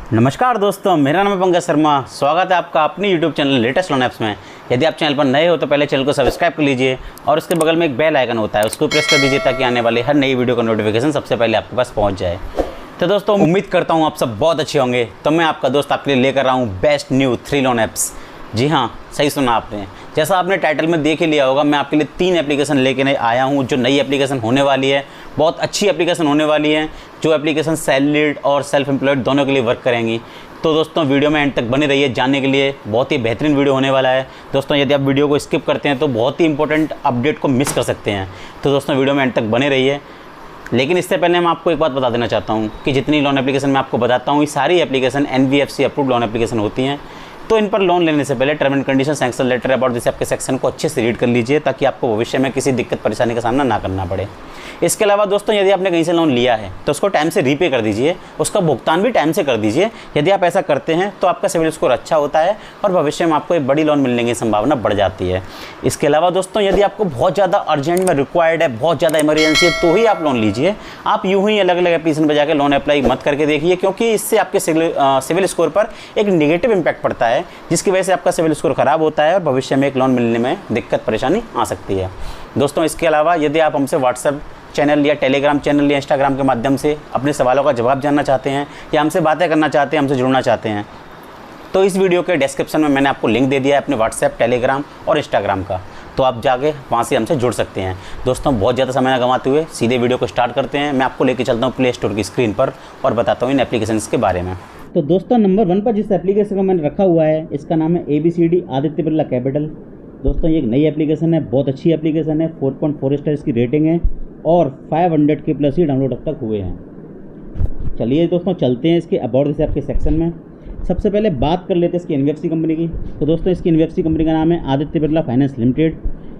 नमस्कार दोस्तों, मेरा नाम है पंकज शर्मा। स्वागत है आपका अपनी YouTube channel latest loan apps में। यदि आप चैनल पर नए हो तो पहले चैनल को सब्सक्राइब कर लीजिए और उसके बगल में एक बेल आइकन होता है, उसको प्रेस कर दीजिए ताकि आने वाली हर नई वीडियो का नोटिफिकेशन सबसे पहले आपके पास पहुंच जाए। तो दोस्तों, उम्मीद करता हूँ आप सब बहुत अच्छे होंगे। तो मैं आपका दोस्त आपके लिए लेकर रहा हूँ बेस्ट न्यू 3 लोन ऐप्स। जी हाँ, सही सुना आपने। जैसा आपने टाइटल में देख ही लिया होगा, मैं आपके लिए 3 एप्लीकेशन लेकर आया हूँ जो नई एप्लीकेशन होने वाली है। बहुत अच्छी एप्लीकेशन होने वाली है, जो एप्लीकेशन सैलरीड और सेल्फ एम्प्लॉयड दोनों के लिए वर्क करेंगी। तो दोस्तों, वीडियो में एंड तक बने रहिए जानने के लिए। बहुत ही बेहतरीन वीडियो होने वाला है। दोस्तों, यदि आप वीडियो को स्किप करते हैं तो बहुत ही इंपॉर्टेंट अपडेट को मिस कर सकते हैं। तो दोस्तों, वीडियो में एंड तक बने रहिए। लेकिन इससे पहले मैं आपको एक बात बता देना चाहता हूँ कि जितनी लोन एप्लीकेशन मैं आपको बताता हूँ, ये सारी application NBFC approved loan application होती हैं। तो इन पर लोन लेने से पहले term and condition, sanction letter, about this आपके सेक्शन को अच्छे से रीड कर लीजिए ताकि आपको भविष्य में किसी दिक्कत परेशानी का सामना ना करना पड़े। इसके अलावा दोस्तों, यदि आपने कहीं से लोन लिया है तो उसको टाइम से रीपे कर दीजिए, उसका भुगतान भी टाइम से कर दीजिए। यदि आप ऐसा करते हैं तो आपका सिविल स्कोर अच्छा होता है और भविष्य में आपको एक बड़ी लोन मिलने की संभावना बढ़ जाती है। इसके अलावा दोस्तों, यदि आपको बहुत ज़्यादा अर्जेंट में रिक्वायर्ड है, बहुत ज़्यादा इमरजेंसी है, तो ही आप लोन लीजिए। आप यूँ ही अलग अलग एप्लीकेशन पर जाकर लोन अप्लाई मत करके देखिए, क्योंकि इससे आपके सिविल स्कोर पर एक निगेटिव इम्पैक्ट पड़ता है, जिसकी वजह से आपका सिविल स्कोर खराब होता है और भविष्य में एक लोन मिलने में दिक्कत परेशानी आ सकती है। दोस्तों, इसके अलावा यदि आप हमसे व्हाट्सएप चैनल या टेलीग्राम चैनल या इंस्टाग्राम के माध्यम से अपने सवालों का जवाब जानना चाहते हैं या हमसे बातें करना चाहते हैं, हमसे जुड़ना चाहते हैं, तो इस वीडियो के डिस्क्रिप्शन में मैंने आपको लिंक दे दिया है अपने व्हाट्सएप, टेलीग्राम और इंस्टाग्राम का। तो आप जाके वहाँ से हमसे जुड़ सकते हैं। दोस्तों, बहुत ज़्यादा समय न गंवाते हुए सीधे वीडियो को स्टार्ट करते हैं। मैं आपको लेके चलता हूँ प्ले स्टोर की स्क्रीन पर और बताता हूँ इन एप्लीकेशंस के बारे में। तो दोस्तों, नंबर 1 पर जिस एप्लीकेशन को मैंने रखा हुआ है, इसका नाम है ABCD आदित्य बिरला कैपिटल। दोस्तों, ये एक नई एप्लीकेशन है, बहुत अच्छी एप्लीकेशन है। 4.4 स्टार इसकी रेटिंग है और 500 के प्लस ही डाउनलोड अब तक हुए हैं। चलिए दोस्तों, चलते हैं इसके अबाउट दिस ऐप के सेक्शन में। सबसे पहले बात कर लेते हैं इसकी NBFC कंपनी की। तो दोस्तों, इसकी NBFC कंपनी का नाम है आदित्य बिरला फाइनेंस लिमिटेड।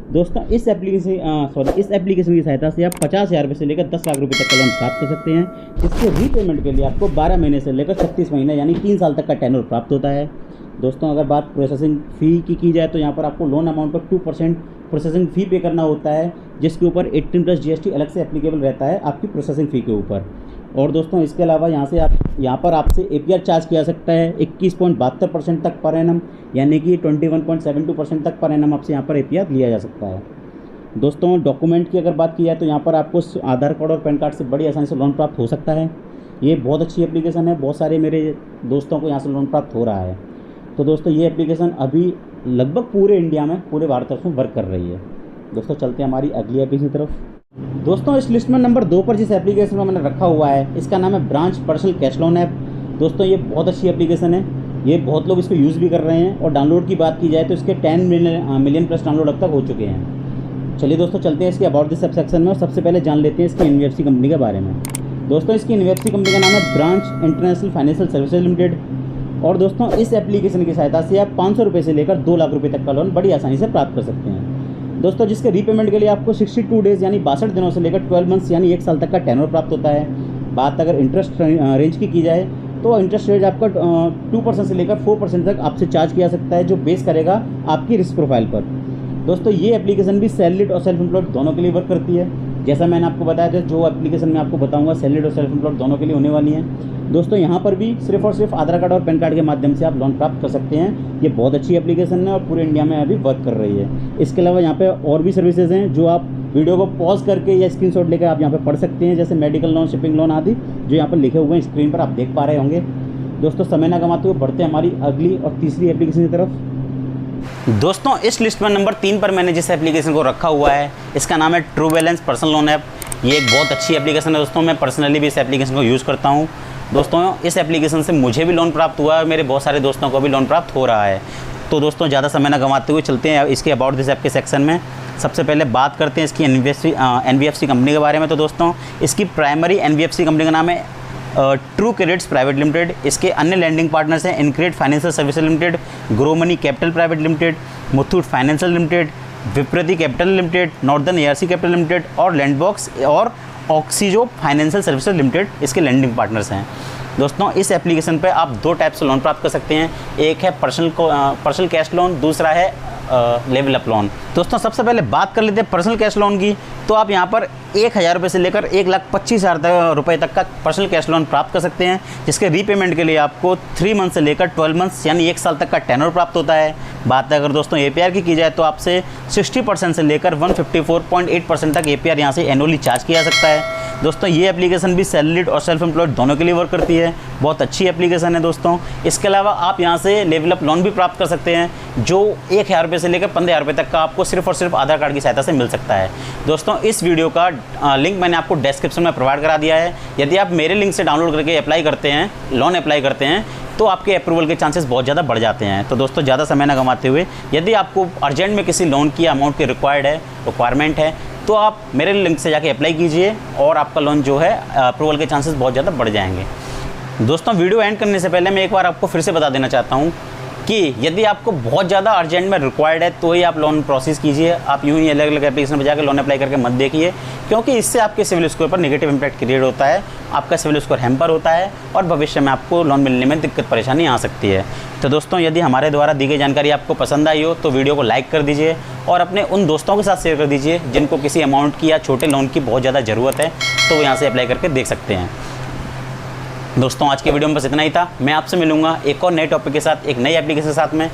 दोस्तों, इस एप्लीकेशन की सहायता से आप 50,000 रुपये से लेकर 10 लाख रुपये तक का लोन प्राप्त कर सकते हैं। इसके रीपेमेंट के लिए आपको 12 महीने से लेकर 36 महीने यानी 3 साल तक का टेन्योर प्राप्त होता है। दोस्तों, अगर बात प्रोसेसिंग फ़ी की जाए तो यहाँ पर आपको लोन अमाउंट पर 2% प्रोसेसिंग फ़ी पे करना होता है, जिसके ऊपर 18 प्लस GST अलग से एप्लीकेबल रहता है आपकी प्रोसेसिंग फ़ी के ऊपर। और दोस्तों, इसके अलावा यहाँ पर आपसे APR चार्ज किया सकता है 21.72% तक पर एनम, यानी कि 21.72% तक पर एनम आपसे यहाँ पर APR लिया जा सकता है। दोस्तों, डॉक्यूमेंट की अगर बात की जाए तो यहाँ पर आपको आधार कार्ड और पैन कार्ड से बड़ी आसानी से लोन प्राप्त हो सकता है। ये बहुत अच्छी एप्लीकेशन है, बहुत सारे मेरे दोस्तों को यहाँ से लोन प्राप्त हो रहा है। तो दोस्तों, ये एप्लीकेशन अभी लगभग पूरे इंडिया में, पूरे भारतवर्ष में वर्क कर रही है। दोस्तों, चलते हैं हमारी अगली एप्लीकेशन की तरफ। दोस्तों, इस लिस्ट में नंबर 2 पर जिस एप्लीकेशन को मैंने रखा हुआ है, इसका नाम है branch personal cash loan app. दोस्तों, ये बहुत अच्छी एप्लीकेशन है, ये बहुत लोग इसको यूज़ भी कर रहे हैं और डाउनलोड की बात की जाए तो इसके 10 मिलियन प्लस डाउनलोड अब तक हो चुके हैं। चलिए दोस्तों, चलते हैं इसके अबाउट दिस सेक्शन में और सबसे पहले जान लेते हैं इसकी NBFC कंपनी के बारे में। दोस्तों, इसकी NBFC कंपनी का नाम है branch international financial services limited. और दोस्तों, इस एप्लीकेशन की सहायता से आप 500 रुपये से लेकर 2 लाख रुपये तक का लोन बड़ी आसानी से प्राप्त कर सकते हैं। दोस्तों, जिसके रीपेमेंट के लिए आपको 62 डेज़ यानी 62 दिनों से लेकर 12 मंथ्स यानी 1 साल तक का टेन्योर प्राप्त होता है। बात अगर इंटरेस्ट रेंज की जाए तो इंटरेस्ट रेट आपका 2% से लेकर 4% तक आपसे चार्ज किया सकता है, जो बेस करेगा आपकी रिस्क प्रोफाइल पर। दोस्तों, ये एप्लीकेशन भी सैलरीड और सेल्फ एम्प्लॉयड दोनों के लिए वर्क करती है। जैसा मैंने आपको बताया था, जो एप्लीकेशन मैं आपको बताऊंगा सैलरीड और सेल्फ एम्प्लॉयड दोनों के लिए होने वाली है। दोस्तों, यहाँ पर भी सिर्फ और सिर्फ आधार कार्ड और पैन कार्ड के माध्यम से आप लोन प्राप्त कर सकते हैं। ये बहुत अच्छी एप्लीकेशन है और पूरे इंडिया में अभी वर्क कर रही है। इसके अलावा यहाँ पे और भी सर्विसेज हैं जो आप वीडियो को पॉज करके या स्क्रीनशॉट लेकर आप यहाँ पे पढ़ सकते हैं, जैसे मेडिकल लोन, शिपिंग लोन आदि, जो यहाँ पर लिखे हुए हैं स्क्रीन पर आप देख पा रहे होंगे। दोस्तों, समय ना गंवाते हुए बढ़ते हैं हमारी अगली और तीसरी एप्लीकेशन की तरफ। दोस्तों, इस लिस्ट में नंबर 3 पर मैंने जिस एप्लीकेशन को रखा हुआ है, इसका नाम है true balance personal loan app. ये एक बहुत अच्छी एप्लीकेशन है दोस्तों, मैं पर्सनली भी इस एप्लीकेशन को यूज़ करता हूँ। दोस्तों, इस एप्लीकेशन से मुझे भी लोन प्राप्त हुआ है और मेरे बहुत सारे दोस्तों को भी लोन प्राप्त हो रहा है। तो दोस्तों, ज़्यादा समय ना गंवाते हुए चलते हैं इसके अबाउट दिस ऐप के सेक्शन में। सबसे पहले बात करते हैं इसकी NBFC कंपनी के बारे में। तो दोस्तों, इसकी प्राइमरी NBFC कंपनी का नाम है ट्रू क्रेडिट्स प्राइवेट लिमिटेड। इसके अन्य लैंडिंग पार्टनर्स हैं InCred financial services limited, grow money capital private limited, Muthoot financial limited, विप्रति capital limited, northern ARC capital limited और लैंडबॉक्स और ऑक्सीजो फाइनेंशियल सर्विसेज लिमिटेड इसके लैंडिंग पार्टनर्स हैं। दोस्तों, इस एप्लीकेशन पे आप 2 टाइप से लोन प्राप्त कर सकते हैं। एक है पर्सनल कैश लोन, दूसरा है लेवल अप लोन। दोस्तों सबसे पहले बात कर लेते हैं पर्सनल कैश लोन की। तो आप यहाँ पर 1,000 रुपये से लेकर 1,25,000 रुपये तक का पर्सनल कैश लोन प्राप्त कर सकते हैं, जिसके रीपेमेंट के लिए आपको 3 मंथ से लेकर 12 मंथ्स यानी 1 साल तक का टेनर प्राप्त होता है। बात अगर दोस्तों APR की जाए तो आपसे 60% से लेकर 154.8% तक APR यहाँ से एनुअली चार्ज किया जा सकता है। दोस्तों ये एप्लीकेशन भी सैलरीड और सेल्फ एम्प्लॉयड दोनों के लिए वर्क करती है, बहुत अच्छी एप्लीकेशन है दोस्तों। इसके अलावा आप यहाँ से लेवल अप लोन भी प्राप्त कर सकते हैं, जो 1,000 रुपये से लेकर 15,000 रुपये तक का आपको सिर्फ और सिर्फ आधार कार्ड की सहायता से मिल सकता है। दोस्तों इस वीडियो का लिंक मैंने आपको डिस्क्रिप्शन में प्रोवाइड करा दिया है। यदि आप मेरे लिंक से डाउनलोड करके अप्लाई करते हैं, लोन अप्लाई करते हैं, तो आपके अप्रूवल के चांसेस बहुत ज़्यादा बढ़ जाते हैं। तो दोस्तों ज़्यादा समय ना गंवाते हुए, यदि आपको अर्जेंट में किसी लोन की अमाउंट की रिक्वायरमेंट है, तो आप मेरे लिंक से जाके अप्लाई कीजिए और आपका लोन जो है अप्रूवल के चांसेस बहुत ज़्यादा बढ़ जाएंगे। दोस्तों वीडियो एंड करने से पहले मैं एक बार आपको फिर से बता देना चाहता हूँ कि यदि आपको बहुत ज़्यादा अर्जेंट में रिक्वायर्ड है तो ही आप लोन प्रोसेस कीजिए। आप यूँ ही अलग अलग एप्लीकेशन पर जाकर लोन अप्लाई करके मत देखिए, क्योंकि इससे आपके सिविल स्कोर पर नेगेटिव इंपैक्ट क्रिएट होता है, आपका सिविल स्कोर हैम्पर होता है और भविष्य में आपको लोन मिलने में दिक्कत परेशानी आ सकती है। तो दोस्तों यदि हमारे द्वारा दी गई जानकारी आपको पसंद आई हो तो वीडियो को लाइक कर दीजिए और अपने उन दोस्तों के साथ शेयर कर दीजिए जिनको किसी अमाउंट की या छोटे लोन की बहुत ज़्यादा ज़रूरत है, तो वो यहाँ से अप्लाई करके देख सकते हैं। दोस्तों आज के वीडियो में बस इतना ही था। मैं आपसे मिलूंगा एक और नए टॉपिक के साथ, एक नई एप्लीकेशन के साथ में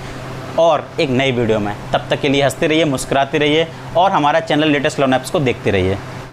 और एक नई वीडियो में। तब तक के लिए हंसते रहिए, मुस्कुराते रहिए और हमारा चैनल लेटेस्ट लोन ऐप्स को देखते रहिए।